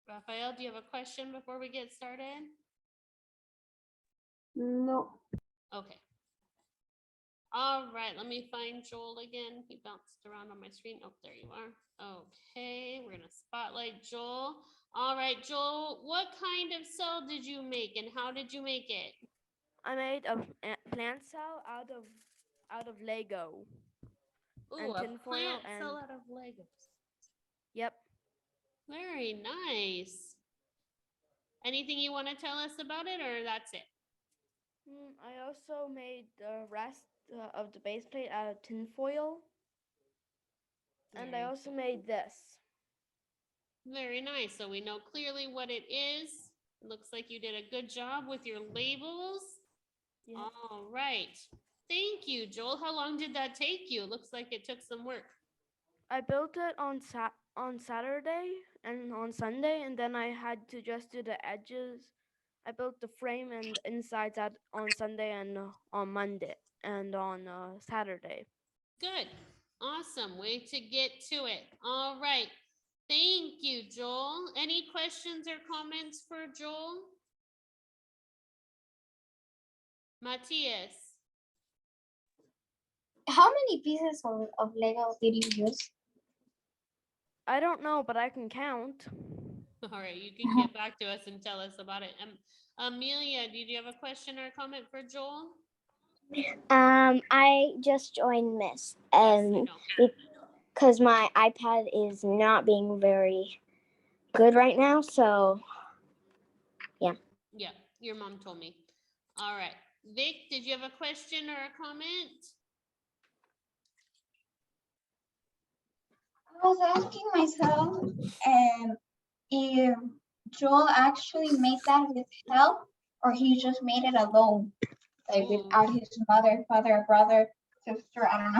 Rafael, do you have a question before we get started? No. Okay. All right, let me find Joel again. He bounced around on my screen. Oh, there you are. Okay, we're gonna spotlight Joel. All right, Joel, what kind of cell did you make and how did you make it? I made a plant cell out of Lego. Ooh, And a tinfoil plant and cell out of Legos. yep. Very nice. Anything you want to tell us about it, or that's it? I also made the rest of the base plate out of tinfoil. And I also made this. Very nice. So we know clearly what it is. It looks like you did a good job with your labels. Yep. All right. Thank you, Joel. How long did that take you? It looks like it took some work. I built it on Saturday and on Sunday, and then I had to just do the edges. I built the frame and insides on Sunday and on Monday and on Saturday. Good. Awesome. Way to get to it. All right. Thank you, Joel. Any questions or comments for Joel? Matthias. How many pieces of Lego did you use? I don't know, but I can count. All right, you can get back to us and tell us about it. Amelia, did you have a question or comment for Joel? I just joined Miss, and because my iPad is not being very good right now, so yeah. Yeah, your mom told me. All right, Vic, did you have a question or a comment? I was asking myself if Joel actually made that with help or he just made it alone, like without his mother, father, brother, sister, I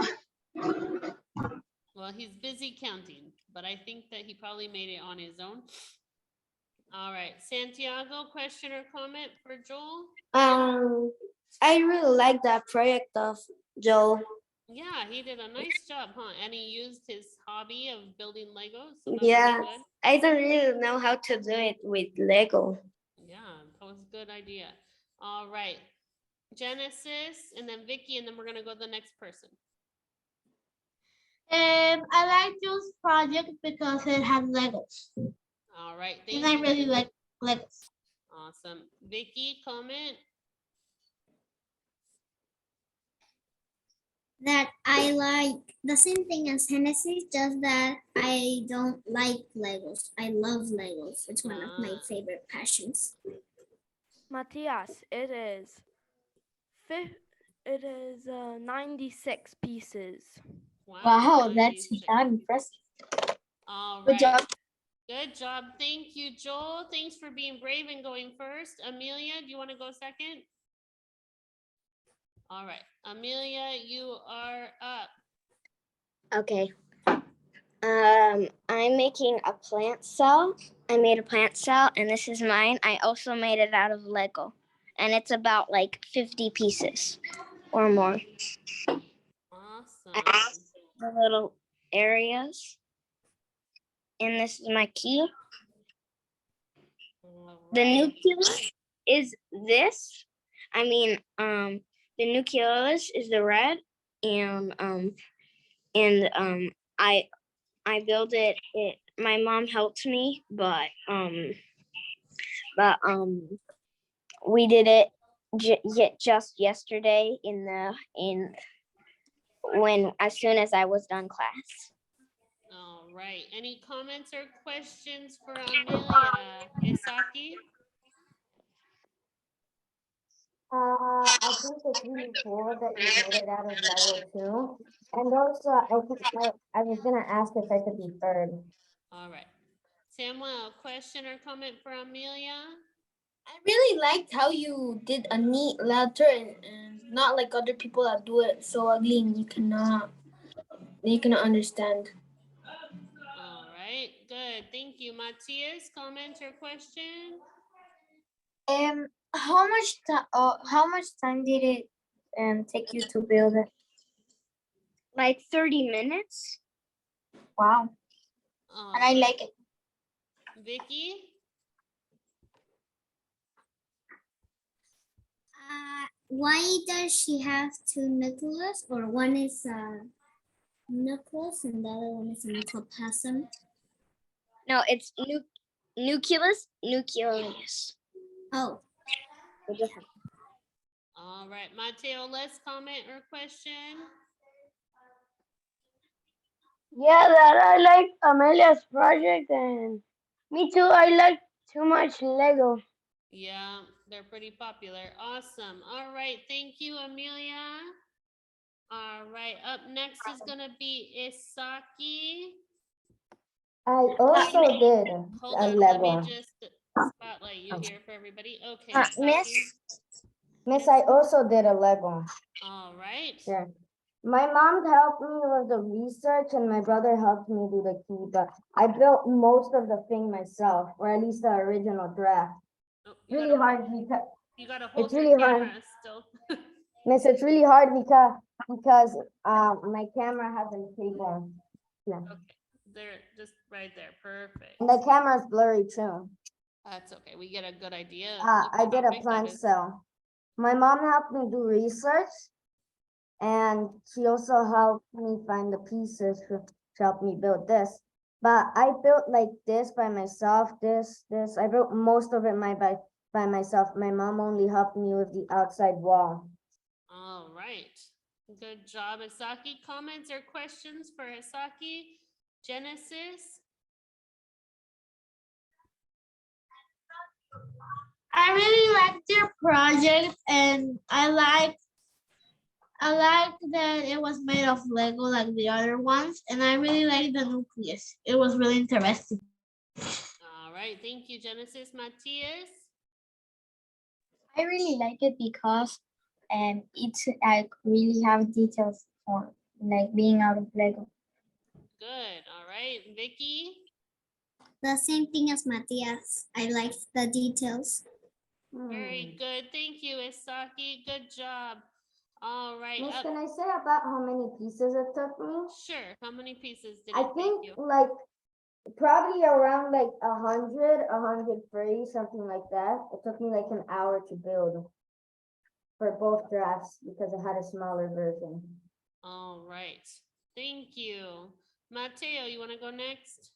don't know. Well, he's busy counting, but I think that he probably made it on his own. All right, Santiago, question or comment for Joel? I really like that project of Joel. Yeah, he did a nice job, huh? And he used his hobby of building Legos. So Yeah, really I don't really know how to do it with Lego. yeah, that was a good idea. All right, Genesis, and then Vicky, and then we're gonna go to the next person. I like Joe's project because it has Legos. All right, and I really like Legos. Awesome. Vicky, comment? That I like the same thing as Genesis, just that I don't like Legos. I love Legos. It's one of my favorite passions. Matthias, it is 96 pieces. Wow, that's impressive. All right. Good job. Good job. Thank you, Joel. Thanks for being brave and going first. Amelia, do you want to go second? All right. Amelia, you are up. Okay. I'm making a plant cell. I made a plant cell, and this is mine. I also made it out of Lego, and it's about like 50 pieces or more. Awesome. The little areas. And this is my key. Right. The nucleus is this. I mean, the nucleus is the red, and I built it. My mom helped me, but we did it just yesterday as soon as I was done class. All right. Any comments or questions for Amelia? Isaki? I think it's really cool that you made it out of Lego too. And also, I was gonna ask if I could be third. All right. Samuel, question or comment for Amelia? I really liked how you did a neat letter and not like other people that do it so ugly and you cannot understand. All right. Good. Thank you. Matthias, comment or question? How much time did it take you to build it? Like 30 minutes. Wow. All and I right. like it. Vicky? Why does she have two nucleus? Or one is a nucleus and the other one is a nucleoplasm? No, it's nucleus, nucleus. Oh, They're different. All right, Mateo, last comment or question? Yeah, that I like Amelia's project, and me too. I like too much Lego. Yeah, they're pretty popular. Awesome. All right, thank you, Amelia. All right, up next is gonna be Isaki. I also did Hold a on, let me Lego. just spotlight you here for everybody. Okay, Miss, Isaki. Miss, I also did a Lego. All right. Yeah. My mom helped me with the research and my brother helped me do the key, but I built most of the thing myself, or at least the original draft. Oh, Really hard because you gotta hold it's your really hard. camera still. Miss, it's really hard because my camera has a cable. Yeah. Okay, there, just right there. Perfect. And the camera's blurry too. That's okay. We get a good idea. Of I did how a big that plant is. cell. My mom helped me do research and she also helped me find the pieces to help me build this. But I built like this by myself, this. I built most of it by myself. My mom only helped me with the outside wall. All right. Good job, Isaki. Comments or questions for Isaki? Genesis? I really liked your project, and I like that it was made of Lego like the other ones, and I really like the nucleus. It was really interesting. All right. Thank you, Genesis. Matthias? I really like it because it's like really have details for like being out of Lego. Good. All right. Vicky? the same thing as Matthias. I like the details. Very good. Thank you, Isaki. Good job. All right. Miss, Up. can I say about how many pieces it took me? Sure. How many pieces did I it take think you? like probably around like 130, something like that. It took me like an hour to build for both drafts because I had a smaller version. All right. Thank you. Mateo, you want to go next?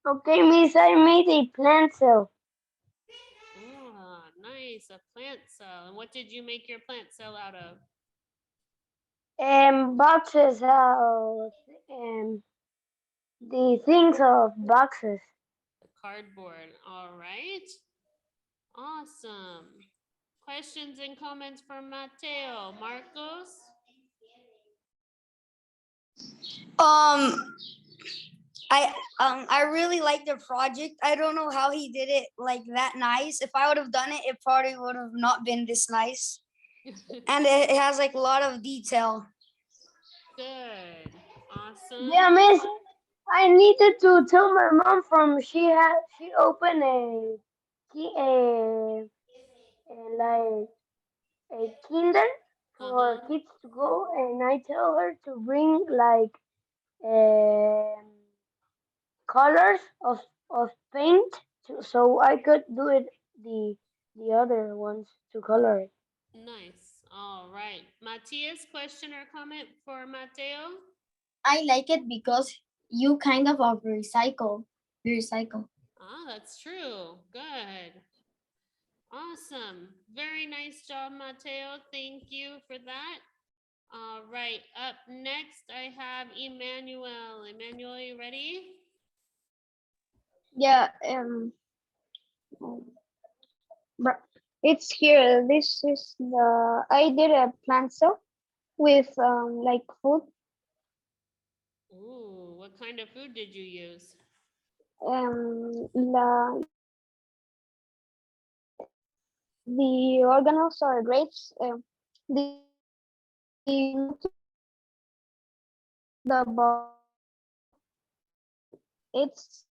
Okay, Miss, I made a plant cell. Ah, nice. A plant cell. And what did you make your plant cell out of? Boxes of the things of boxes. The cardboard. All right. Awesome. Questions and comments from Mateo. Marcos? Um, I really like the project. I don't know how he did it like that nice. If I would have done it, it probably would have not been this nice. And it has like a lot of detail. Good. Awesome. Yeah, Miss, I needed to tell my mom from she opened a like a kinder for Uh-huh. kids to go, and I tell her to bring like um colors of paint so I could do it the other ones to color it. Nice. All right. Matthias, question or comment for Mateo? I like it because you kind of recycle. You recycle. Ah, that's true. Good. Awesome. Very nice job, Mateo. Thank you for that. All right. Up next, I have Emmanuel. Emmanuel, you ready? Yeah. But it's here. This is the. I did a plant cell with like food. Ooh, what kind of food did you use? The organelles or grapes. The the it's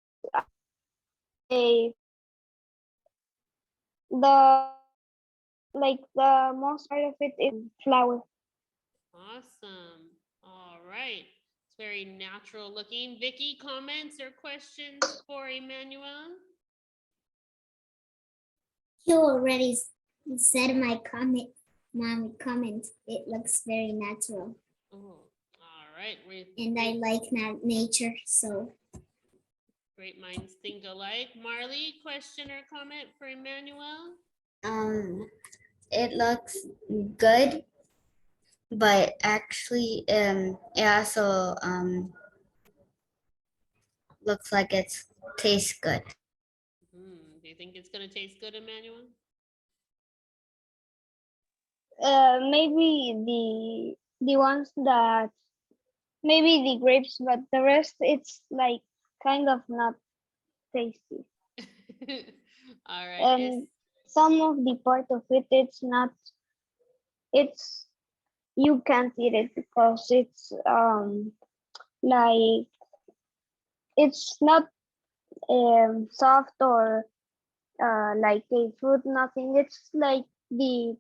a the like the most part of it is flower. Awesome. All right. It's very natural looking. Vicky, comments or questions for Emmanuel? You already said my comment. It looks very natural. Oh, all right. And I like nature, so. Great minds think alike. Marley, question or comment for Emmanuel? It looks good, but actually, it also looks like it tastes good. Do you think it's gonna taste good, Emmanuel? Maybe the ones that maybe the grapes, but the rest it's like kind of not tasty. All right. And some of the part of it, it's not. It's you can't eat it because it's like it's not soft or like a fruit. Nothing. It's like the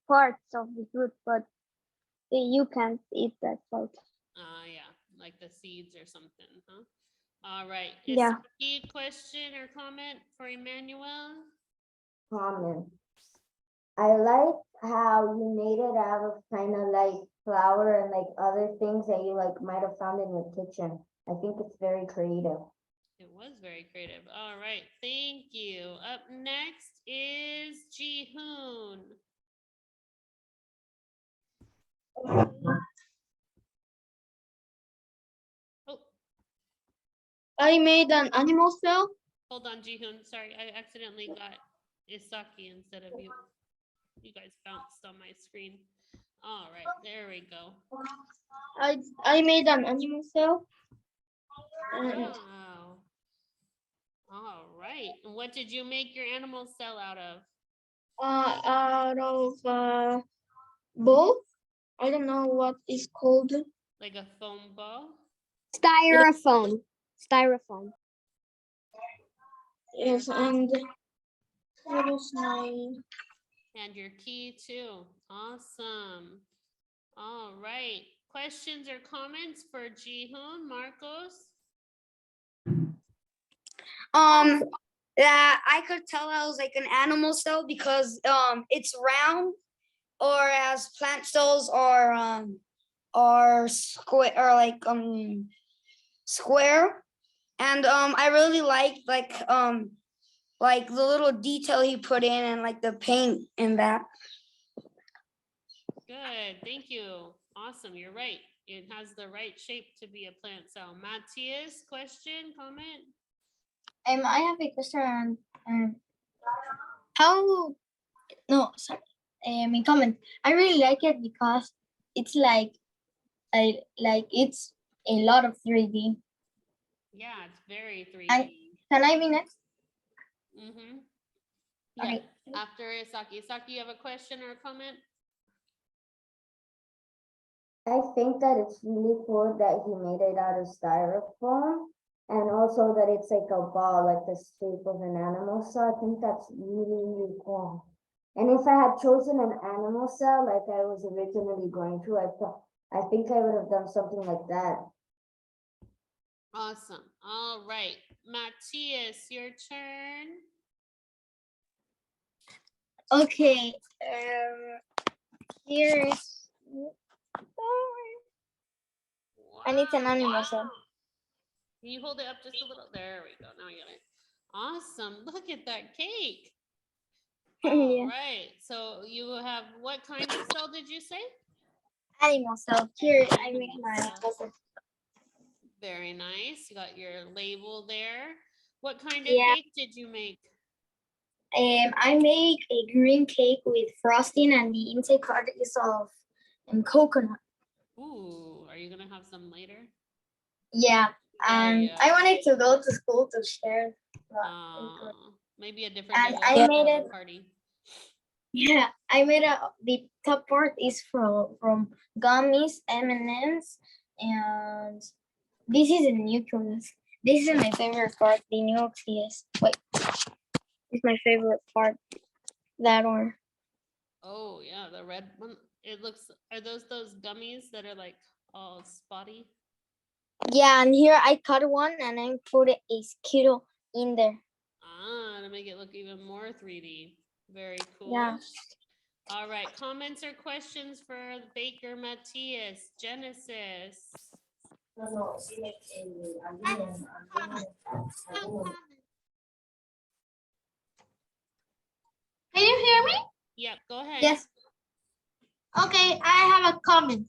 parts of the fruit, but you can't eat that part. Yeah, like the seeds or something, huh? All right. Yeah. Isaki, question or comment for Emmanuel? Comment. I like how you made it out of kind of like flour and like other things that you like might have found in your kitchen. I think it's very creative. It was very creative. All right. Thank you. Up next is Ji-hoon. Oh, I made an animal cell. hold on, Ji-hoon. Sorry, I accidentally got Isaki instead of you. You guys bounced on my screen. All right, there we go. I made an animal cell. Wow. All right. And what did you make your animal cell out of? Out of ball. I don't know what it's called. Like a foam ball? Styrofoam. Styrofoam. Yes, and what is my And your key too. Awesome. All right. Questions or comments for Ji-hoon, Marcos? That I could tell that was like an animal cell because it's round, or as plant cells are square, or square. And I really like the little detail he put in, and like the paint in that. Good. Thank you. Awesome. You're right. It has the right shape to be a plant cell. Matthias, question, comment? I have a question. How? No, sorry. My comment. I really like it because it's like it's a lot of 3D. Yeah, it's very 3D. Can I be next? Mm-hmm. Yeah. Okay. After Isaki. Isaki, you have a question or a comment? I think that it's really cool that he made it out of styrofoam and also that it's like a ball, like the shape of an animal. So I think that's really, really cool. And if I had chosen an animal cell like I was originally going to, I think I would have done something like that. Awesome. All right. Matthias, your turn. Okay. Here is. And it's an animal cell. Can you hold it up just a little? There we go. Now I got it. Awesome. Look at that cake. All right. So you have what kind of cell did you say? Animal cell. Here I make my puzzle. Very nice. You got your label there. What kind of cake did you make? I make a green cake with frosting, and the inside part is of coconut. Ooh, are you gonna have some later? Yeah, and I wanted to go to school to share. Maybe a different And day I we'll made have a it. party. Yeah, I made the top part is from gummies, M&Ms, and this is a nucleus. This is my favorite part, the nucleus. Wait, it's my favorite part. That one. Oh yeah, the red one. It looks. Are those gummies that are like all spotty? Yeah, and here I cut one and I put a Skittle in there. To make it look even more 3D. Very cool. Yeah. All right, comments or questions for Baker Matthias, Genesis? Can you hear me? Yep, go ahead. Yes. Okay, I have a comment.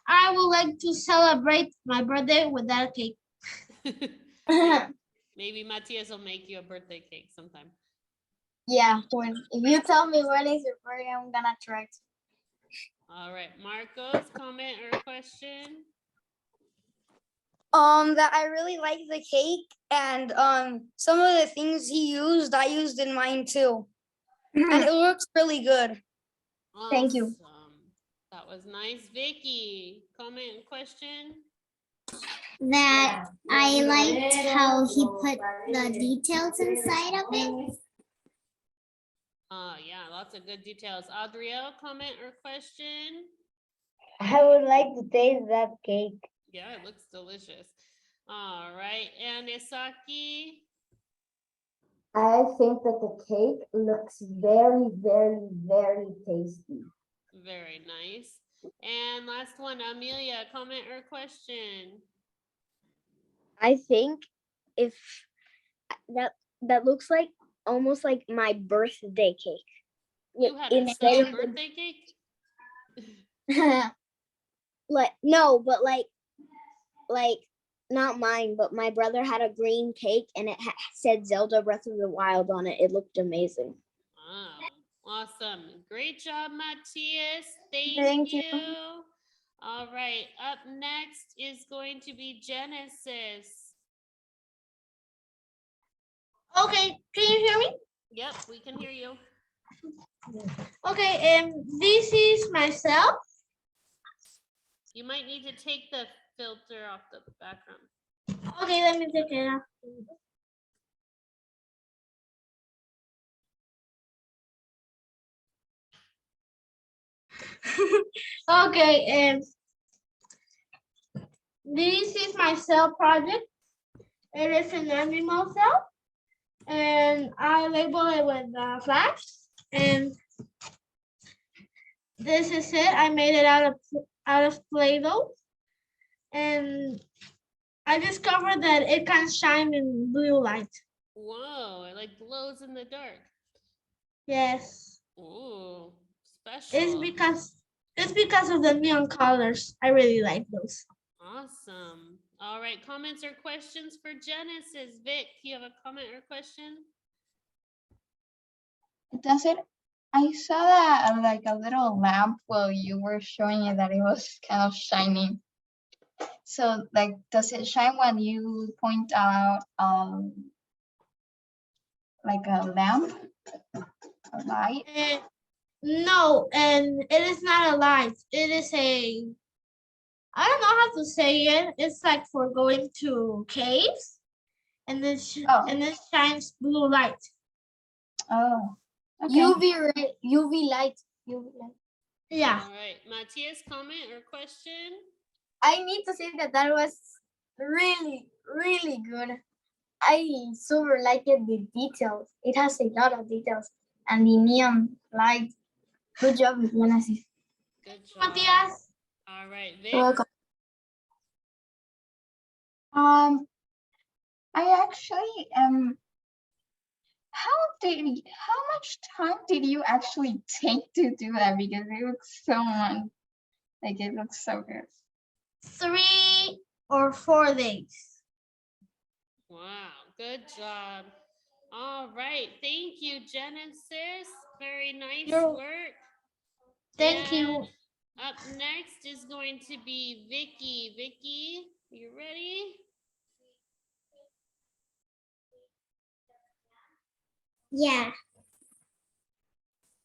I would like to celebrate my birthday with that cake. Maybe Matthias will make you a birthday cake sometime. Yeah, if you tell me when is your birthday, I'm gonna try it. All right, Marcos, comment or question? That I really like the cake, and some of the things he used, I used in mine too. And it looks really good. Thank you. Awesome. That was nice. Vicky, comment and question? That I liked how he put the details inside of it. Yeah, lots of good details. Adriel, comment or question? I would like to taste that cake. Yeah, it looks delicious. All right, and Isaki? I think that the cake looks very, very, very tasty. Very nice. And last one, Amelia, comment or question? I think if that looks like almost like my birthday cake. You had a Instead snow of the- birthday cake? like no, but like not mine, but my brother had a green cake and it said Zelda Breath of the Wild on it. It looked amazing. Wow, awesome. Great job, Matthias. Thank you. All right, up next is going to be Genesis. Okay, can you hear me? Yep, we can hear you. Okay, this is myself. You might need to take the filter off the background. Okay, let me take it off. Okay, this is my cell project. It is an animal cell, and I label it with flash. And this is it. I made it out of Play-Doh, and I discovered that it can shine in blue light. Whoa, it like glows in the dark. Yes. Ooh, special. It's because of the neon colors. I really like those. Awesome. All right, comments or questions for Genesis? Vic, do you have a comment or question? Does it? I saw that like a little lamp while you were showing it that it was kind of shining. So like, does it shine when you point out like a lamp, a light? No, and it is not a light. It is I don't know how to say it. It's like for going to caves, and this shines blue light. Oh, okay. UV light. Yeah. All right, Matthias, comment or question? I need to say that was really, really good. I super like it, the details. It has a lot of details, and the neon light. Good job, Genesis. Good job. Matthias. All right, Vic. You're welcome. I actually how much time did you actually take to do that? Because it looks so much, like it looks so good. 3 or 4 days. Wow, good job. All right, thank you, Genesis. Very nice work. Thank you. Up next is going to be Vicky. Vicky, you ready? Yeah.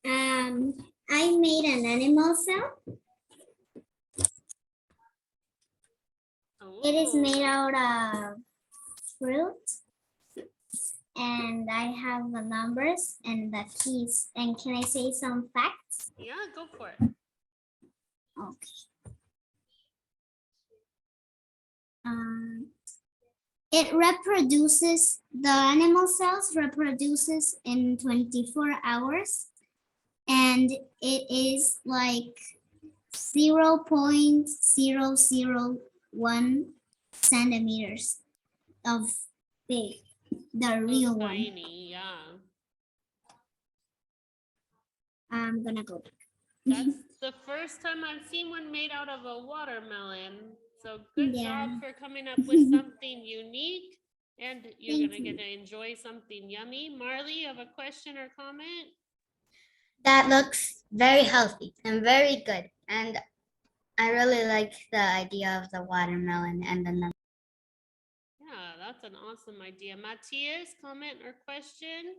I made an animal cell. It is made out of fruit. And I have the numbers and the keys. And can I say some facts? Yeah, go for it. Okay. It reproduces, the animal cells reproduces in 24 hours, and it is like 0.001 centimeters of big, the real one. Tiny, yeah. I'm gonna go back. That's the first time I've seen one made out of a watermelon. So good job for coming up with something unique. And you're gonna get to enjoy something yummy. Marley, you have a question or comment? That looks very healthy and very good. And I really like the idea of the watermelon and the nut. Yeah, that's an awesome idea. Matthias, comment or question?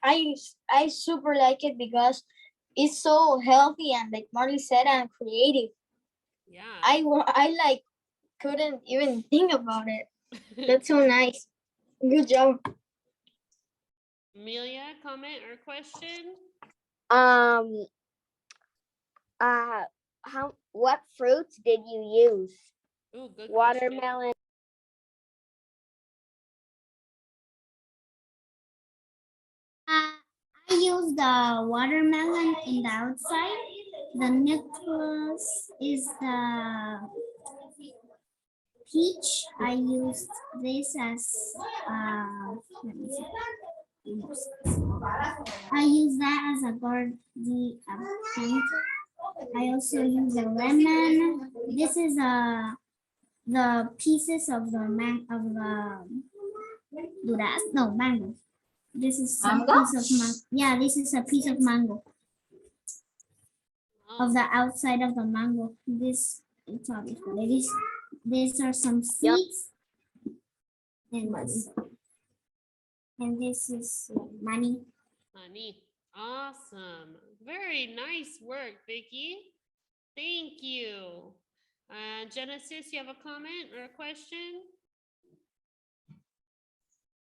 I super like it because it's so healthy and like Marley said, I'm creative. Yeah. I like couldn't even think about it. That's so nice. Good job. Amelia, comment or question? What fruits did you use? Ooh, good Watermelon. I use the watermelon in the outside. The nucleus is the peach. I used this as let me see. I use that as a guard the paint. I also use a lemon. This is the pieces of the mango. This is a piece of mango. Yeah, this is a piece of mango. Of the outside of the mango. This it's obviously these are some seeds. And this is money. Honey, awesome. Very nice work, Vicky. Thank you. Genesis, you have a comment or a question?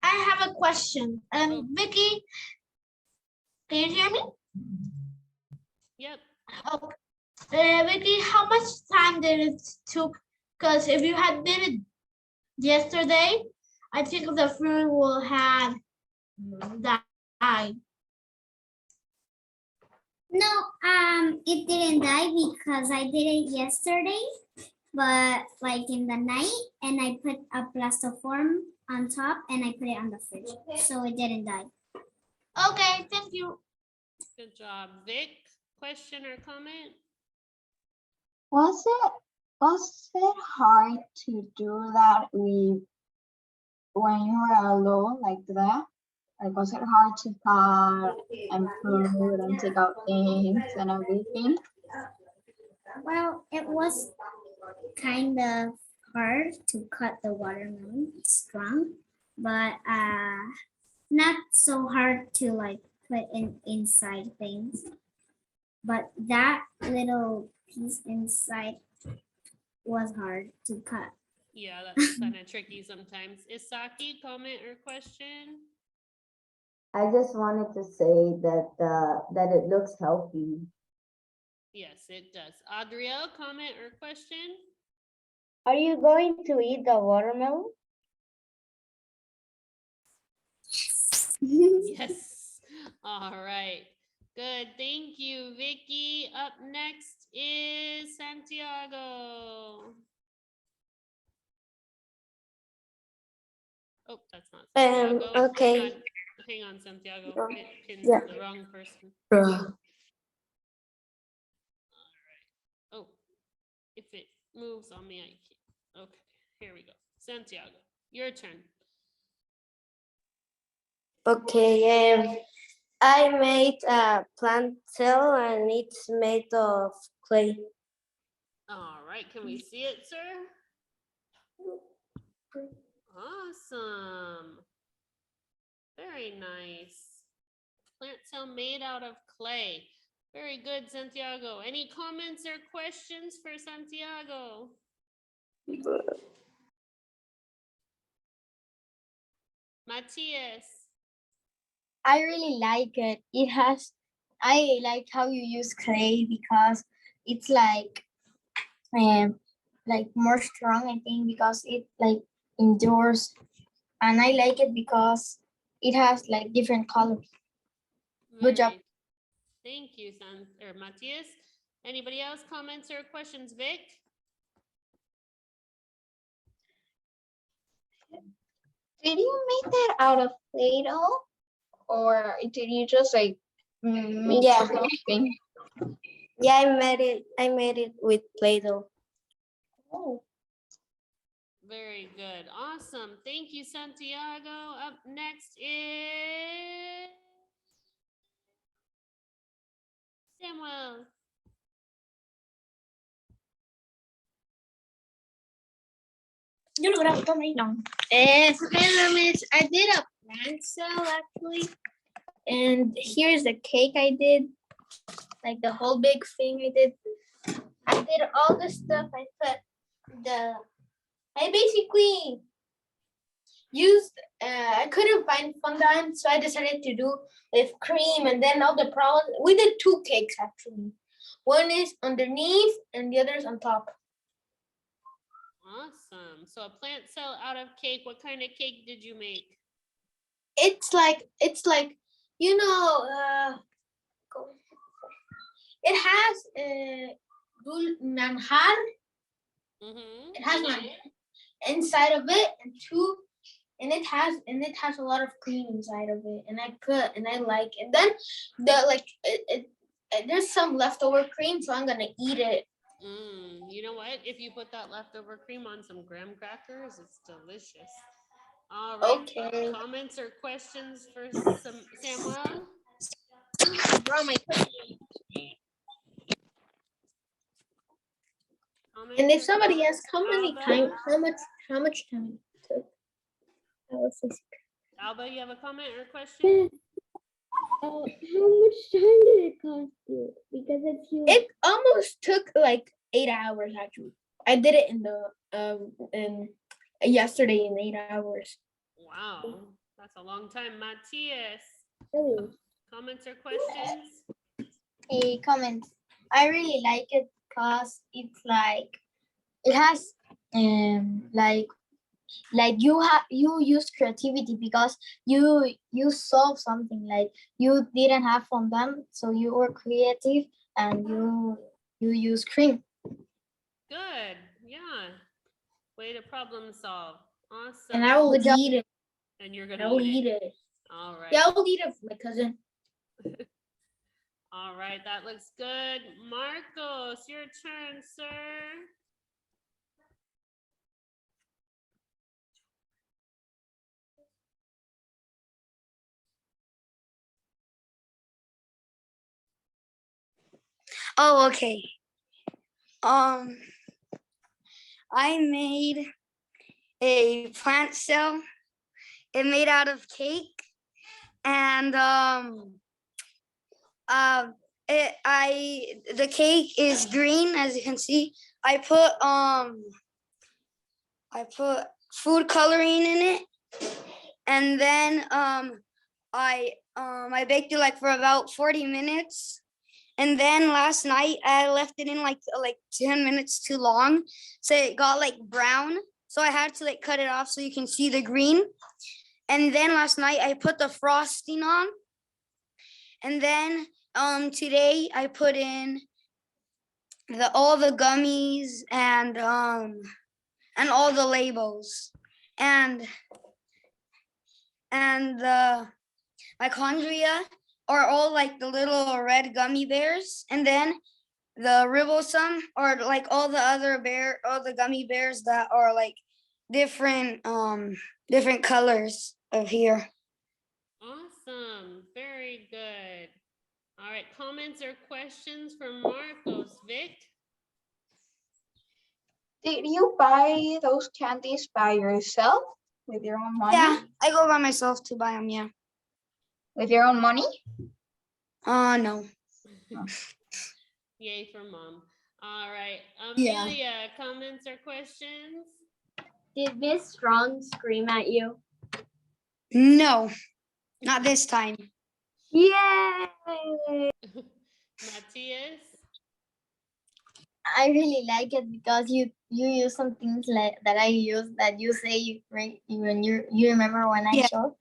I have a question. Vicky, can you hear me? Yep. Oh, Vicky, how much time did it took? Because if you had did it yesterday, I think the fruit will have died. No, it didn't die because I did it yesterday, but like in the night, and I put a plastiform on top and I put it on the fridge, so it didn't die. Okay, thank you. Good job. Vic, question or comment? Was it hard to do that when you were alone like that? Like, was it hard to cut and put and take out things and everything? Well, it was kind of hard to cut the watermelon. It's strong, but not so hard to like put inside things. But that little piece inside was hard to cut. Yeah, that's kind of tricky sometimes. Isaki, comment or question? I just wanted to say that that it looks healthy. Yes, it does. Adriel, comment or question? Are you going to eat the watermelon? Yes. All right. Good. Thank you, Vicky. Up next is Santiago. Oh, that's not Santiago. Okay. Hang on, Santiago. It pins Yeah. the wrong person. Oh, if it moves on me, I can't. Okay, here we go. Santiago, your turn. Okay. I made a plant cell and it's made of clay. All right, can we see it, sir? Awesome. Very nice. Plant cell made out of clay. Very good, Santiago. Any comments or questions for Santiago? Matthias. I really like it. I like how you use clay because it's like more strong, I think, because it like indoors, and I like it because it has like different colors. Good job. Very- Thank you, Matthias. Anybody else comments or questions, Vic? Did you make that out of Play-Doh? Or did you just like make Yeah. something? Yeah, I made it with Play-Doh. Oh, Very good. Awesome. Thank you, Santiago. Up next is Samuel. Yo lo grabo, toma ahí. No. Hello, Miss. I did a prank cell actually. And here's the cake I did. Like the whole big thing I did. I did all the stuff. I basically used, I couldn't find fondant, so I decided to do with cream and then all the problems. We did 2 cakes actually. One is underneath and the other is on top. Awesome. So a plant cell out of cake. What kind of cake did you make? It's like, you know, it has manjar. Mm-hmm. It has manjar inside of it and it has a lot of cream inside of it. And I like it. Then there's some leftover cream, so I'm gonna eat it. You know what? If you put that leftover cream on some graham crackers, it's delicious. All right. Okay. Comments or questions for Samuel? Bro, my Comments And if or somebody asks Alba? how much time it took, that was the secret. Alba, you have a comment or question? How much time did it cost you? Because it's huge. It almost took like 8 hours actually. I did it in yesterday in 8 hours. Wow, that's a long time. Matthias, Really? comments or questions? A comment. I really like it because it's like it has like you use creativity because you solve something like you didn't have from them, so you were creative and you use cream. Good, yeah. Way to problem solve. Awesome. And I will eat it. And you're I gonna will eat eat it. it. All right. Yeah, I will eat it for my cousin. All right, that looks good. Marcos, your turn, sir. Oh, okay. I made a plant cell. It made out of cake, and the cake is green, as you can see. I put food coloring in it, and then I baked it like for about 40 minutes. And then last night I left it in like 10 minutes too long, so it got like brown. So I had to like cut it off so you can see the green. And then last night I put the frosting on. And then today I put in all the gummies and all the labels and the mitochondria are all like the little red gummy bears, and then the ribosome or like all the gummy bears that are like different colors of here. Awesome, very good. All right, comments or questions for Marcos? Vic? did you buy those candies by yourself with your own money? Yeah, I go by myself to buy them. Yeah. With your own money? No. Yay for mom. All right, Yeah. Amelia, comments or questions? Did Miss Strong scream at you? No, not this time. Yay! Matthias? I really like it because you use some things like that I use that you say you right when you remember when I Yeah. showed.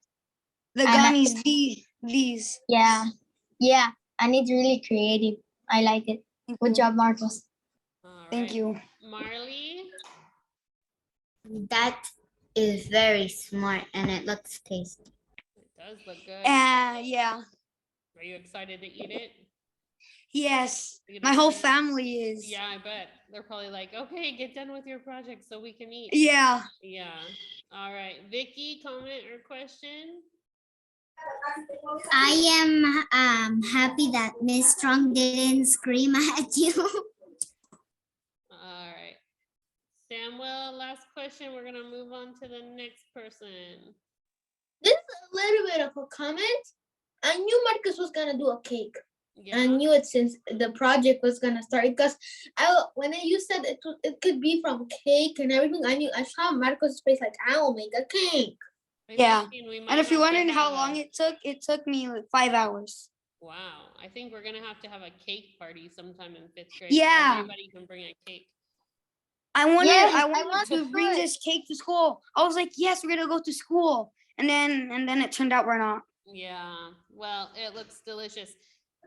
The And I- gummies, these. Yeah, yeah, and it's really creative. I like it. Thank Good you. job, Marcos. All Thank right. you. Marley. That is very smart and it looks tasty. It does look good. Yeah. Are you excited to eat it? Yes. You My gonna whole try it? family is. Yeah, I bet. They're probably like, okay, get done with your project so we can eat. Yeah. Yeah. All right. Vicky, comment or question? I am happy that Miss Strong didn't scream at you. All right. Samuel, last question. We're gonna move on to the next person. This is a little bit of a comment. I knew Marcus was gonna do a cake. Yeah. I knew it since the project was gonna start because you said it could be from cake and everything. I saw Marcos' face like I will make a cake. Yeah. We might And if you're have to wondering how have long a- it took me like 5 hours. Wow. I think we're gonna have to have a cake party sometime in 5th grade. Yeah. Everybody can bring a cake. I wanted Yes, I I wanted want to to bring do it. this cake to school. I was like, yes, we're gonna go to school. And then it turned out we're not. Yeah. Well, it looks delicious.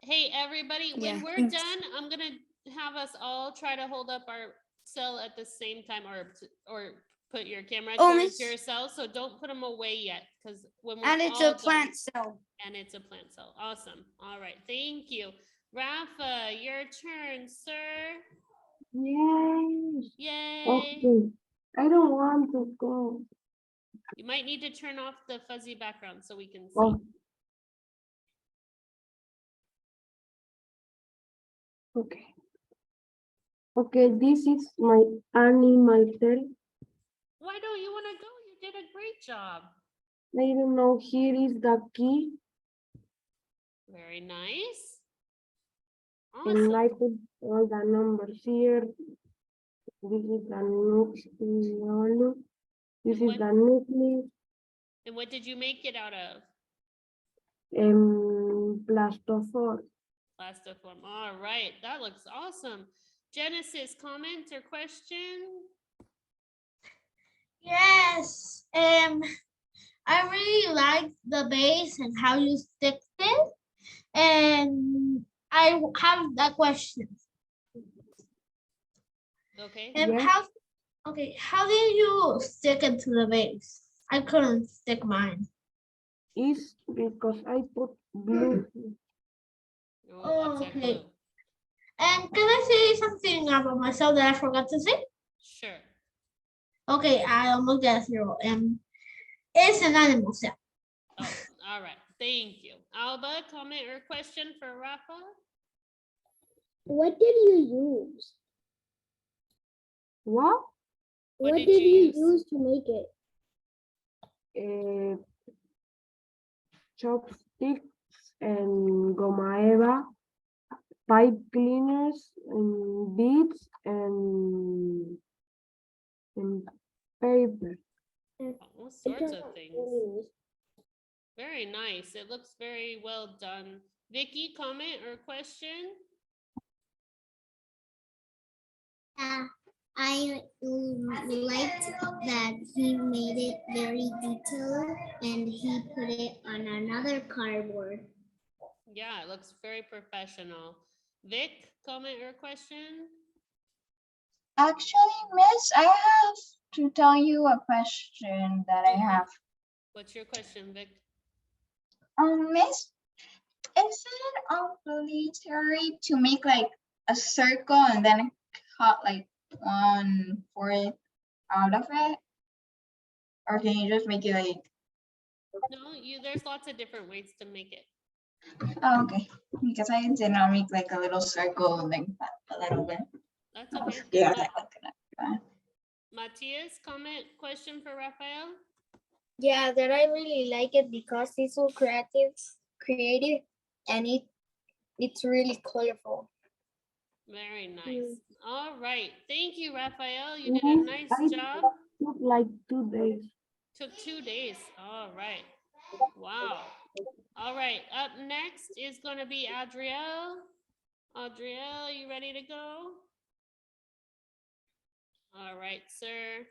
Hey, everybody, when Yeah, we're thanks. done, I'm gonna have us all try to hold up our cell at the same time, or put your camera Oh, towards Miss- your cell. So don't put them away yet, because when we're And it's all a plant done, cell. and it's a plant cell. Awesome. All right. Thank you, Rafa. Your turn, sir. Yay. Yay. Okay. I don't want to go. You might need to turn off the fuzzy background so we can see. Oh. Okay. Okay, this is my animal cell. Why don't you want to go? You did a great job. I don't know, here is the key. Very nice. And I Awesome. put all the numbers here. This is the nucleus. This And is the nucleus. And what did you make it out of? Plastophore. Plastiform. All right. That looks awesome. Genesis, comment or question? Yes. I really like the base and how you stick it. And I have that question. Okay. And Yes. how did you stick it to the base? I couldn't stick mine. Is because I put blue. Oh, upset Okay. glue. And can I say something about myself that I forgot to say? Sure. Okay, I almost got 0. It's an animal cell. Oh, all right. Thank you. Alba, comment or question for Rafa? What did you use? What? What What did did you you use? use to make it? Chopsticks and goma eva, pipe cleaners and beads and paper. All sorts of things. Very nice. It looks very well done. Vicky, comment or question? I liked that he made it very detailed and he put it on another cardboard. Yeah, it looks very professional. Vic, comment or question? Actually, Miss, I have to tell you a question that I have. What's your question, Vic? Miss, is it obligatory to make like a circle and then cut like 1/4 out of it? Or can you just make it like, No, there's lots of different ways to make it. oh, okay. Because I did not make like a little circle and then cut a little bit. That's okay. Yeah, Matthias, comment, question for Raphael? Yeah, that I really like it because it's so creative, and it's really colorful. Very nice. All right. Thank you, Raphael. You did a Miss, nice I job. took like 2 days. Took 2 days. All right. Wow. All right. Up next is going to be Adrielle. Adrielle, you ready to go? All right, sir.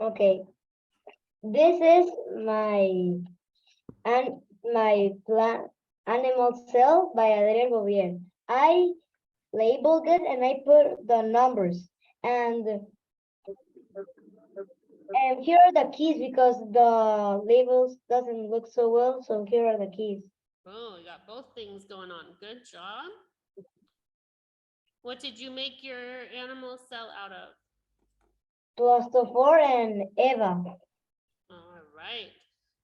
Okay. This is my plant animal cell by Adriel Bouvier. I labeled it and I put the numbers and here are the keys because the labels doesn't look so well. So here are the keys. Oh, you got both things going on. Good job. What did you make your animal cell out of? Plastophore and Eva. All right.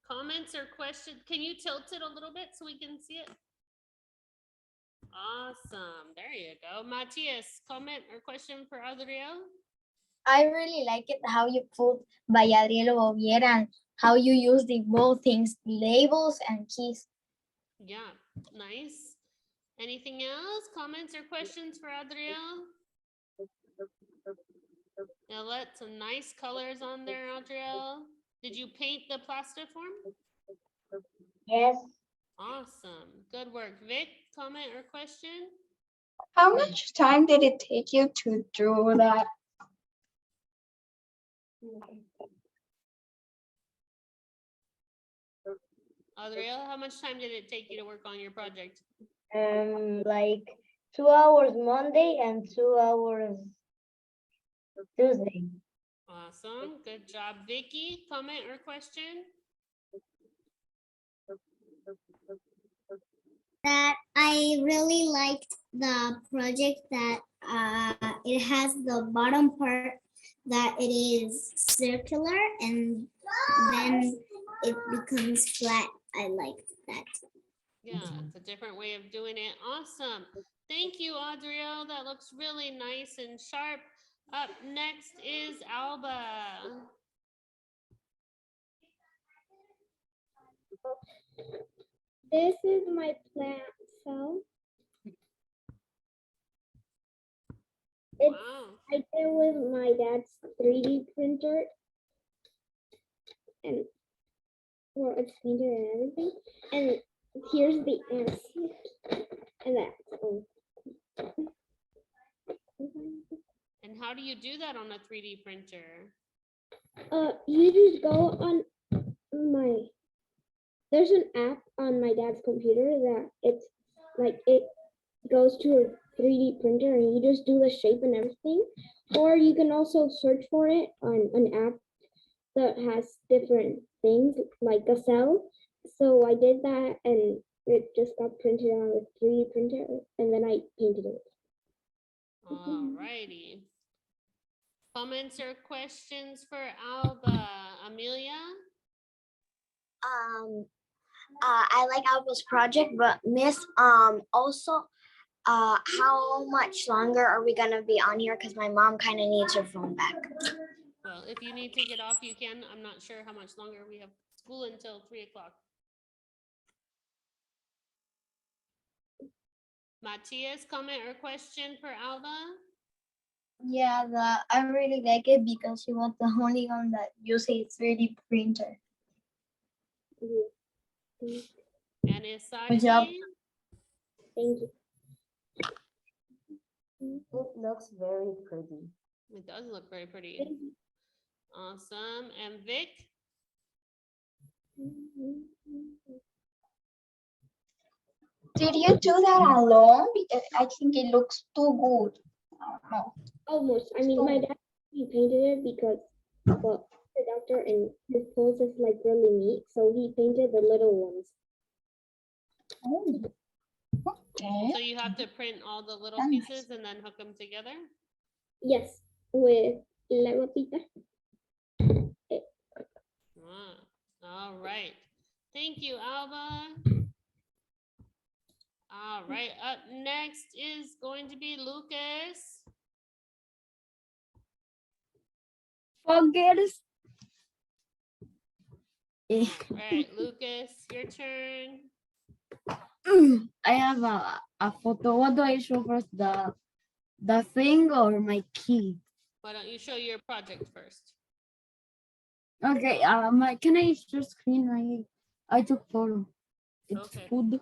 Comments or questions? Can you tilt it a little bit so we can see it? Awesome. There you go. Matthias, comment or question for Adriel? I really like it how you put by Adriel Bouvier and how you use the both things, labels and keys. Yeah, nice. Anything else? Comments or questions for Adriel? Now let some nice colors on there, Adriel. Did you paint the plastiform? Yes. Awesome. Good work. Vic, comment or question? How much time did it take you to do that? Adriel, how much time did it take you to work on your project? Like 2 hours Monday and 2 hours Tuesday. Awesome. Good job. Vicky, comment or question? That I really liked the project that it has the bottom part that it is circular and then it becomes flat. I liked that. Yeah, it's a different way of doing it. Awesome. Thank you, Adriel. That looks really nice and sharp. Up next is Alba. This is my plant cell. Wow. I did with my dad's 3D printer and well, it's painted and everything. And here's the answer. And that's And how do you do that on a 3D printer? you just go on there's an app on my dad's computer that it's like it goes to a 3D printer and you just do the shape and everything. Or you can also search for it on an app that has different things like a cell. So I did that and it just got printed on a 3D printer and then I painted it. All righty. Comments or questions for Alba? Amelia? I like Alba's project, but Miss, also, how much longer are we gonna be on here? Because my mom kind of needs her phone back. Well, if you need to get off, you can. I'm not sure how much longer we have school until 3 o'clock. Matthias, comment or question for Alba? Yeah, I really like it because she was the only one that uses a 3D printer. And Isagi? Good job. Thank you. It looks very pretty. It does look very pretty. Awesome. And Vic? Did you do that alone? Because I think it looks too good. I don't know. Almost. I mean, my dad he painted it because well, the doctor and his clothes is like really neat, so he painted the little ones. Oh, okay. So you have to print all the little Nice. pieces and then hook them together? Yes, with la ropita. Ah, all right. Thank you, Alba. All right, up next is going to be Lucas. Foggers. All right, Lucas, your turn. I have a photo. What do I show first? The thing or my key? Why don't you show your project first? Okay, can I share screen? I took photo. It's Okay. food.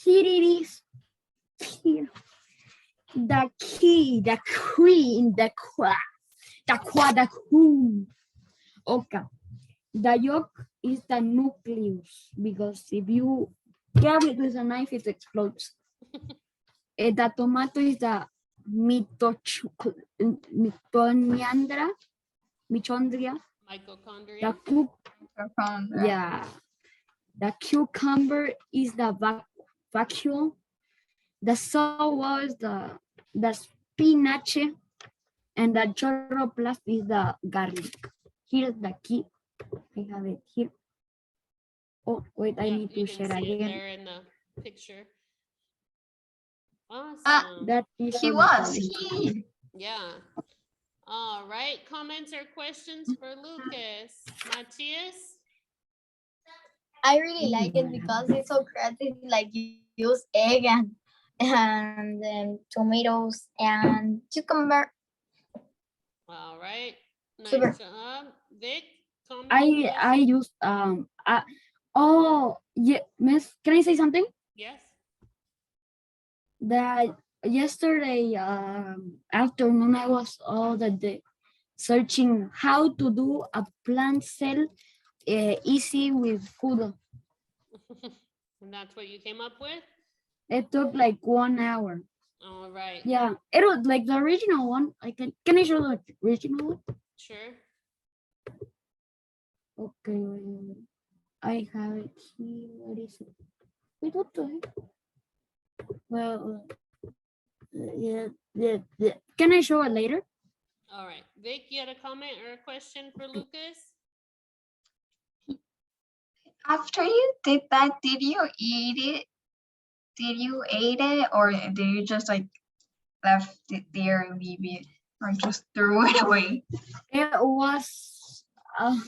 Here it is. Here. The key, the queen, the qua, the queen. Okay. The yolk is the nucleus because if you grab it with a knife, it explodes. The tomato is the mitochondria. Mitochondria. Yeah. The cucumber is the vacuole. The soul was the spinach, and the choroplast is the garlic. Here's the key. I have it here. Oh, wait, I need to share see again. it there in the picture. Awesome. That is He on was. the Yeah. All right. Comments or questions for Lucas? Matthias? I really like it because it's so creative. Like you use egg and tomatoes and cucumber. All right. Nice Super. job. Vic, comment? I used oh yeah, Miss, can I say something? Yes. That yesterday afternoon I was all the day searching how to do a plant cell easy with food. And that's what you came up with? It took like 1 hour. All right. Yeah, it was like the original one. Can I show the original one? Sure. Okay, I have it here. What is it? Wait, what the heck? Well, yeah. Can I show it later? All right. Vic, you had a comment or a question for Lucas? After you did that, did you eat it? Did you eat it, or did you just like left it there and leave it, or just threw it away? It was. I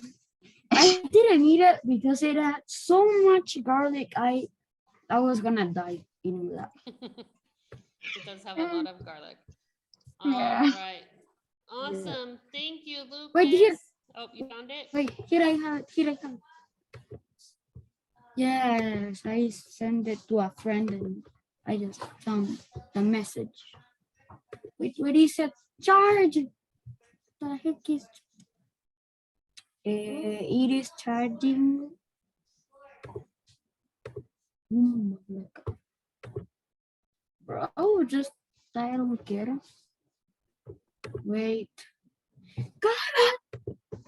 didn't eat it because it had so much garlic. I was gonna die eating that. It does have a lot of garlic. All right. Awesome. Thank you, Lucas. Wait, here. Oh, you found it? Wait, here I have it. Here I have it. Yes, I sent it to a friend and I just found the message. Wait, what is it? Charge. The heck is? It is charging. Bro, just I don't get it. Wait. Got it.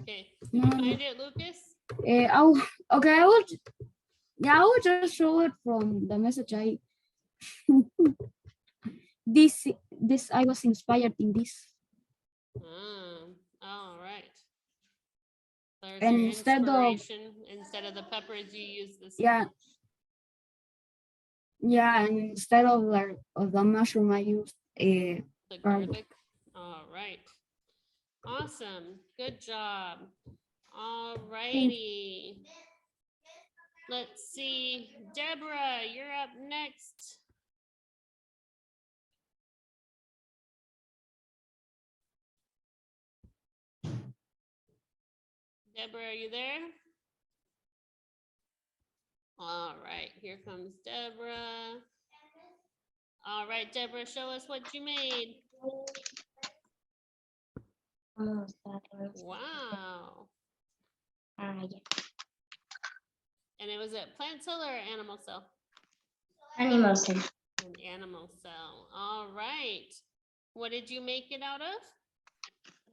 Okay. No. Find it, Lucas? Okay, I will just show it from the message I this I was inspired in this. All right. There's And your instead of the peppers, you use this. Yeah, and instead of the mushroom, I used the garlic. All right. Awesome. Good job. All righty. Let's see. Deborah, you're up next. Deborah, are you there? All right, here comes Deborah. All right, Deborah, show us what you made. Wow. Yeah. And it was a plant cell or animal cell? Animal cell. An animal cell. All right. What did you make it out of?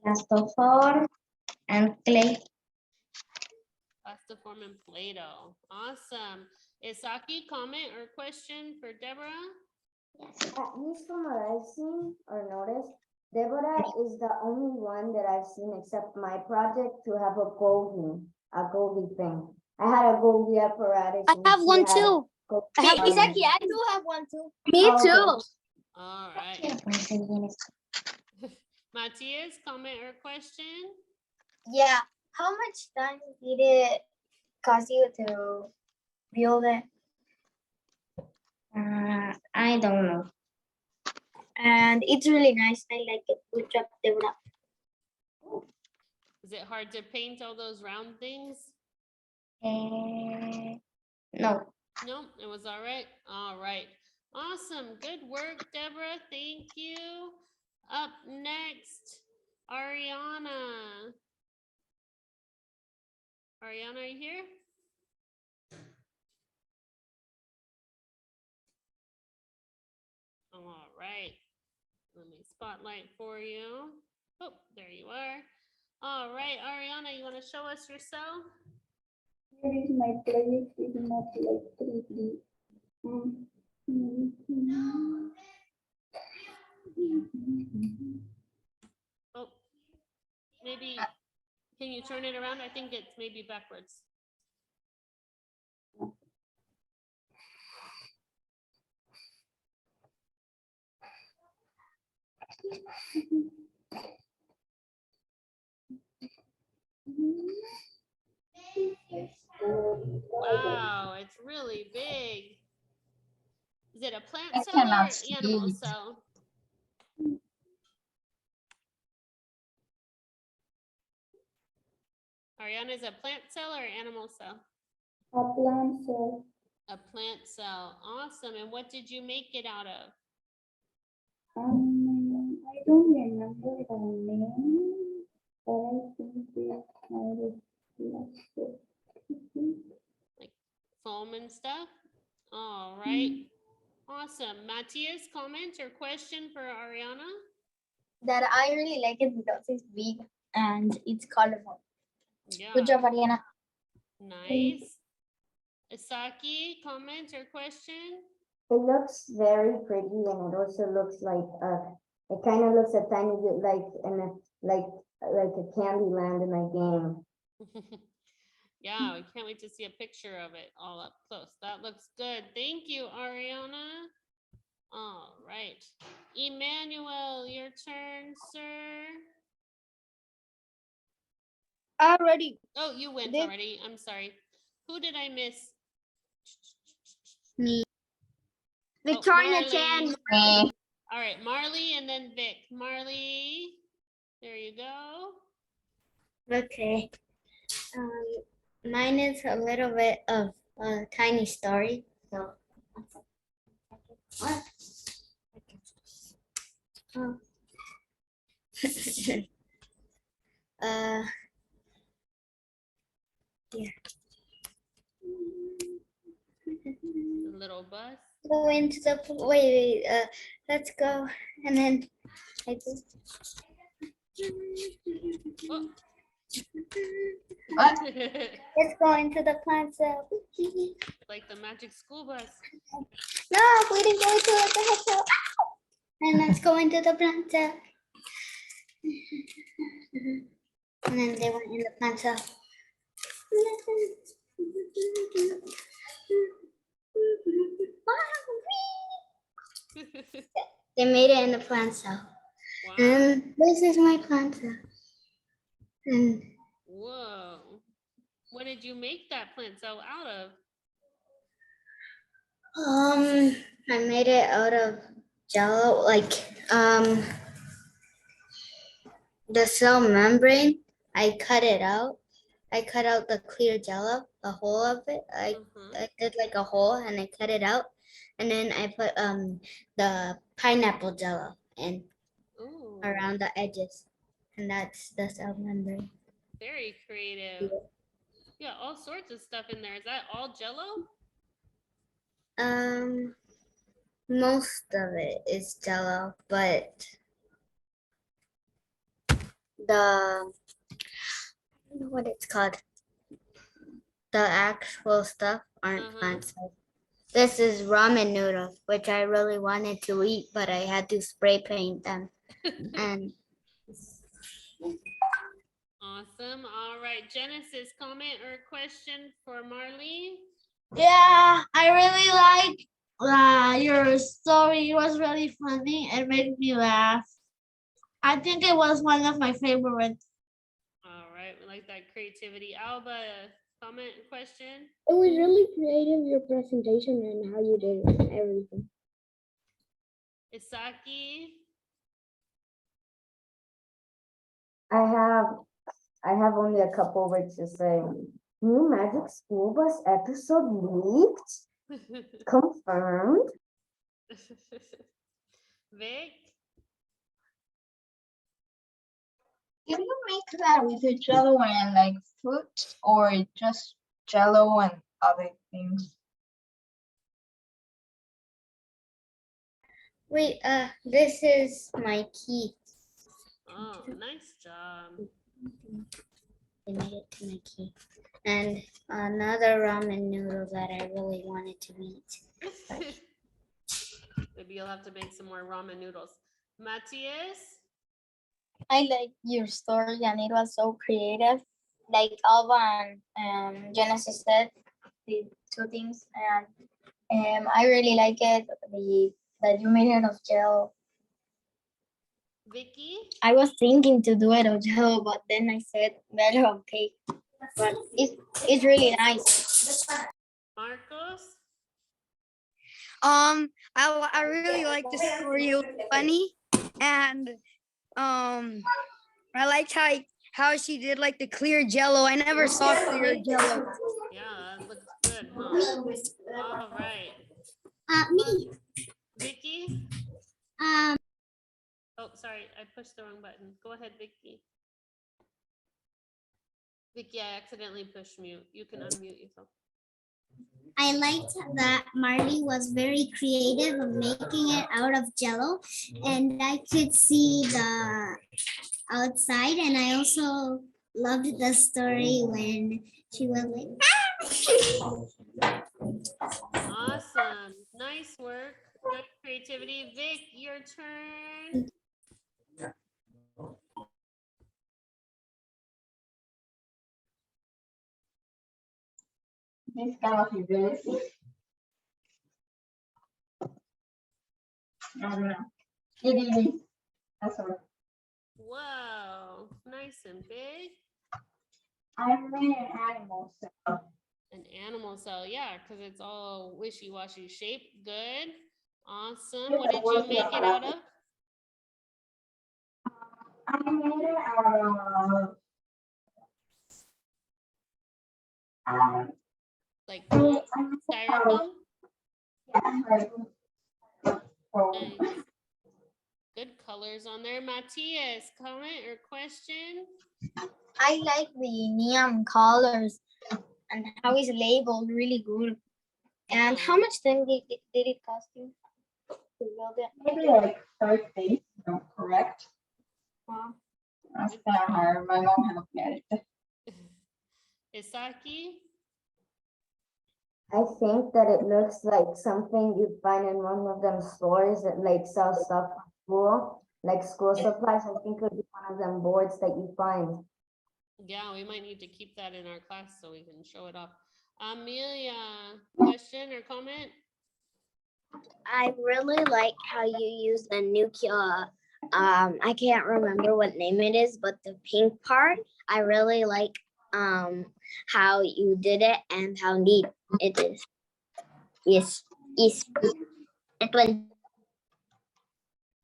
Plastoform and clay. Plastiform and Play-Doh. Awesome. Isaki, comment or question for Deborah? Yes. At least from what I've seen or noticed, Deborah is the only one that I've seen except my project to have a Golgi thing. I had a Golgi apparatus. I have one too. Isaki, I do have one too. Me too. All right. Matthias, comment or question? Yeah. How much time did it cost you to build it? I don't know. And it's really nice. I like it. Good job, Deborah. Is it hard to paint all those round things? No. No, it was all right. All right. Awesome. Good work, Deborah. Thank you. Up next, Ariana. Ariana, are you here? All right. Let me spotlight for you. Oh, there you are. All right, Ariana, you want to show us your cell? Here is my project. It's not like 3D. Oh, maybe, can you turn it around? I think it's maybe backwards. Wow, it's really big. Is it a plant I cell cannot or see animal it. cell? Ariana, is it a plant cell or animal cell? A plant cell. A plant cell. Awesome. And what did you make it out of? I don't remember the name, but I think it's kind of plastic. Like foam and stuff? All right. Awesome. Matthias, comment or question for Ariana? That I really like it because it's big and it's colorful. Yeah. Good job, Ariana. Nice. Isaki, comment or question? It looks very pretty, and it also looks like it kind of looks a tiny bit like in a like a candy land in a game. Yeah, we can't wait to see a picture of it all up close. That looks good. Thank you, Ariana. All right. Emmanuel, your turn, sir. Already. Oh, you went Did- already. I'm sorry. Who did I miss? Me. Victoria Marley. Chan. All right, Marley and then Vic. Marley, there you go. Okay. Mine is a little bit of a tiny story. So. What? Oh. Yeah. The little bus. Go into the wait. Let's go, and then I just. Oh. Let's go into the plant cell. Like the magic school bus. No, we didn't go into the cell. And let's go into the plant cell. And then they went in the plant cell. They made it in the plant cell. Wow. And this is my plant cell. And Whoa. What did you make that plant cell out of? I made it out of Jello, like the cell membrane. I cut it out. I cut out the clear Jello, the whole of it. I did like a hole and I cut it out, and then I put the pineapple Jello in around the edges, and that's the cell membrane. Very creative. Yeah, all sorts of stuff in there. Is that all Jello? Most of it is Jello, but the I don't know what it's called. The actual stuff aren't plant cells. This is ramen noodles, which I really wanted to eat, but I had to spray paint them. And Awesome. All right, Genesis, comment or question for Marley? Yeah, I really like your story. It was really funny and made me laugh. I think it was one of my favorites. All right, we like that creativity. Alba, comment or question? It was really creative, your presentation and how you did it and everything. Isaki? I have only a couple words to say. New Magic School Bus episode leaked? Confirmed. Vic? Can you make that with the jello and like fruit or just jello and other things? Wait, this is my key. Oh, nice job. They made it to my key. And another ramen noodle that I really wanted to eat. Maybe you'll have to make some more ramen noodles. Matthias? I like your story and it was so creative. Like Alba and Genesis said, the two things, and I really like it. That you made it of gel. Vicky? I was thinking to do it of gel, but then I said better of cake. But it's really nice. Marcos? I really like the story. It was funny, and I liked how she did like the clear jello. I never saw clear jello. Yeah, that looks good, huh? All right. Me. Vicky? Um, Oh, sorry, I pushed the wrong button. Go ahead, Vicky. Vicky, I accidentally pushed mute. You can unmute yourself. I liked that Marley was very creative of making it out of jello, and I could see the outside, and I also loved the story when she was like, Awesome. Nice work. Good creativity. Vic, your turn. This kind of ability. I don't know. It is. That's all. Whoa, nice and big. I made an animal cell. An animal cell, yeah, because it's all wishy-washy shape. Good. Awesome. What did you make it out of? I made it out of Like styrofoam? yeah, Nice. Good colors on there. Matthias, comment or question? I like the neon colors and how it's labeled really good. And how much then did it cost you to build it? maybe like 30, correct? Wow. That's kind of hard. My mom helped me at it. Isaki? I think that it looks like something you'd find in one of them stores that like sell stuff for school, like school supplies. I think it would be one of them boards that you find. Yeah, we might need to keep that in our class so we can show it off. Amelia, question or comment? I really like how you use the nuclear. I can't remember what name it is, but the pink part, I really like how you did it and how neat it is. Yes, it went.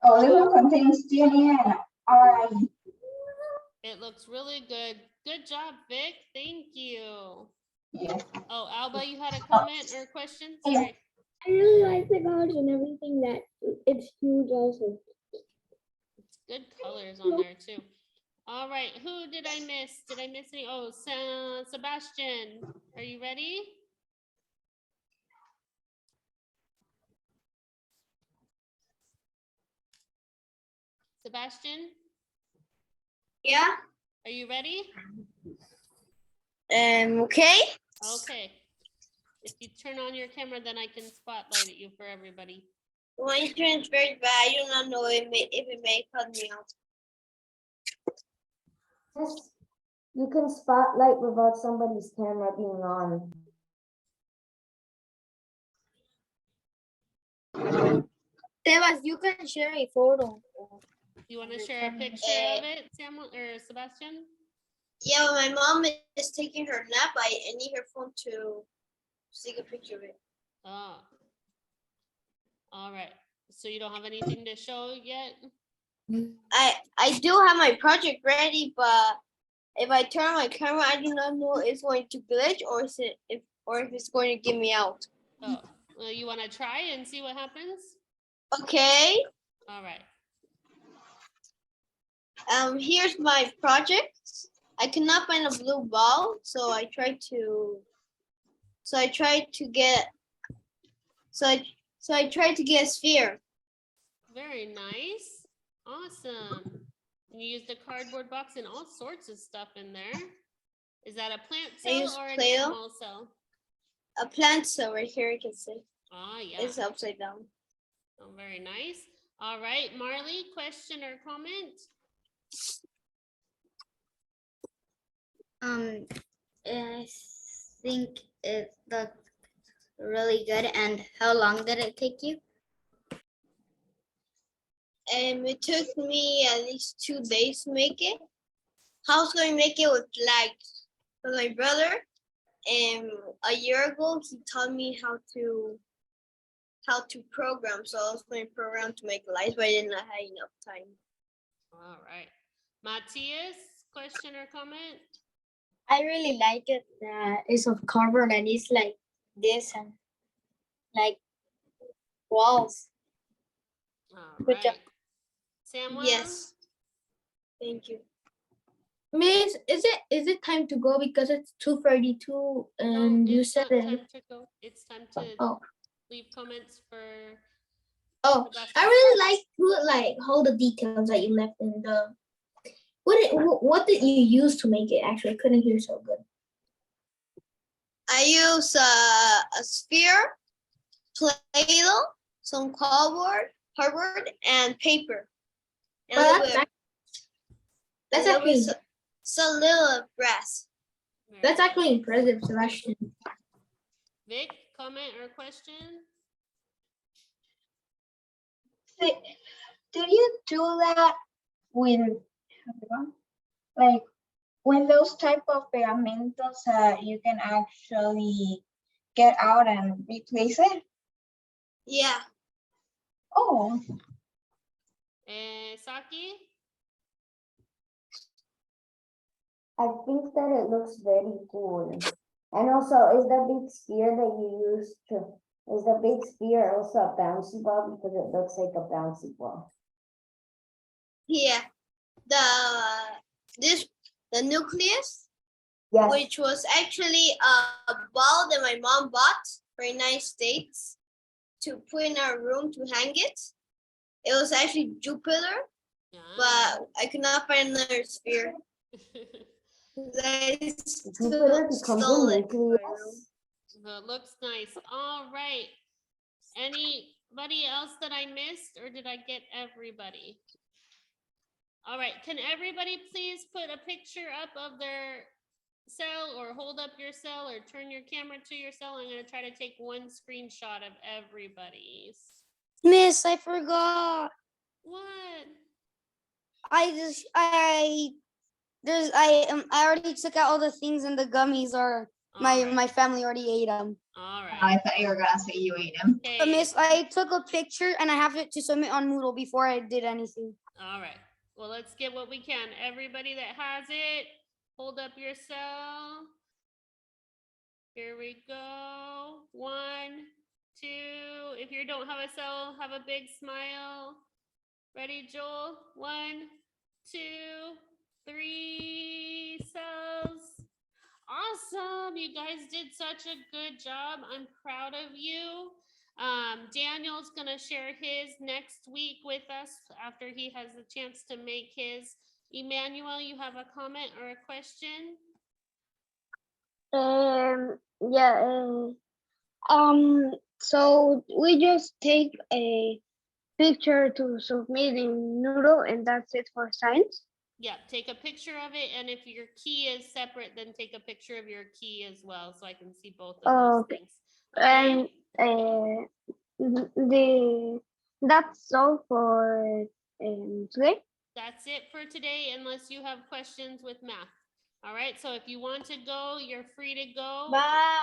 Oh, this one contains DNA and RNA. It looks really good. Good job, Vic. Thank you. Yes. Oh, Alba, you had a comment or a question? Sorry. I really like the colors and everything. That it's huge also. It's good colors on there too. All right, who did I miss? Did I miss any? Oh, Sebastian, are you ready? Sebastian? Yeah. Are you ready? Okay. Okay. If you turn on your camera, then I can spotlight at you for everybody. My internet's very bad. I do not know if it may cut me out. Just, you can spotlight without somebody's camera being on. Sebas, you can share a photo. You want to share a picture of it, Samuel or Sebastian? Yeah, my mom is taking her nap. I need her phone to take a picture of it. Oh. All right. So you don't have anything to show yet? I do have my project ready, but if I turn on my camera, I do not know if it's going to glitch or if it's going to give me out. Oh, well, you want to try and see what happens? Okay. All right. Here's my project. I cannot find a blue ball, so I tried to get a sphere. Very nice. Awesome. And you used a cardboard box and all sorts of stuff in there. Is that a plant I cell used or an Play-Doh. animal cell? A plant cell right here, you can see. Ah, yeah. It's upside down. Oh, very nice. All right, Marley, question or comment? I think it looked really good. And how long did it take you? It took me at least 2 days to make it. I was going to make it with flags. But my brother, a year ago, he taught me how to program. So I was going to program to make lights, but I did not have enough time. All right. Matthias, question or comment? I really like it. It's of cardboard and it's like this and like walls. All Good job. right. Samuel? Yes. Thank you. Miss, is it time to go because it's 2:32 and No, you it's said not it? time to go. It's time to Oh, leave comments for oh, the best. I really like all the details that you left in the. What did you use to make it? Actually, I couldn't hear so good. I use a sphere, Play-Doh, some cardboard, and paper. And Well, that's actually some little grass. that's actually impressive, Sebastian. Vic, comment or question? Did you do that with, like, when those type of pegamentos you can actually get out and replace it? Yeah. Oh, Saki? I think that it looks very cool. And also, is the big sphere that you used is the big sphere also a bouncy ball because it looks like a bouncy ball? Yeah. The nucleus, Yes. which was actually a ball that my mom bought for United States to put in our room to hang it. It was actually Jupiter, but I could not find another sphere. Jupiter becomes a nucleus. So it looks nice. All right. Anybody else that I missed, or did I get everybody? All right. Can everybody please put a picture up of their cell, or hold up your cell, or turn your camera to your cell? I'm going to try to take one screenshot of everybody's. Miss, I forgot. What? I already took out all the things and the gummies are my family already ate them. All right. I thought you were gonna say you ate them. Okay. But Miss, I took a picture and I have it to submit on Moodle before I did anything. All right. Well, let's get what we can. Everybody that has it, hold up your cell. Here we go. 1, 2. If you don't have a cell, have a big smile. Ready, Joel? 1, 2, 3 cells. Awesome. You guys did such a good job. I'm proud of you. Daniel's going to share his next week with us after he has a chance to make his. Emmanuel, you have a comment or a question? Yeah. So we just take a picture to submit in Noodle, and that's it for science. Yeah, take a picture of it, and if your key is separate, then take a picture of your key as well, so I can see both of those things. Okay? And that's all for today. That's it for today, unless you have questions with math. All right, so if you want to go, you're free to go. Bye.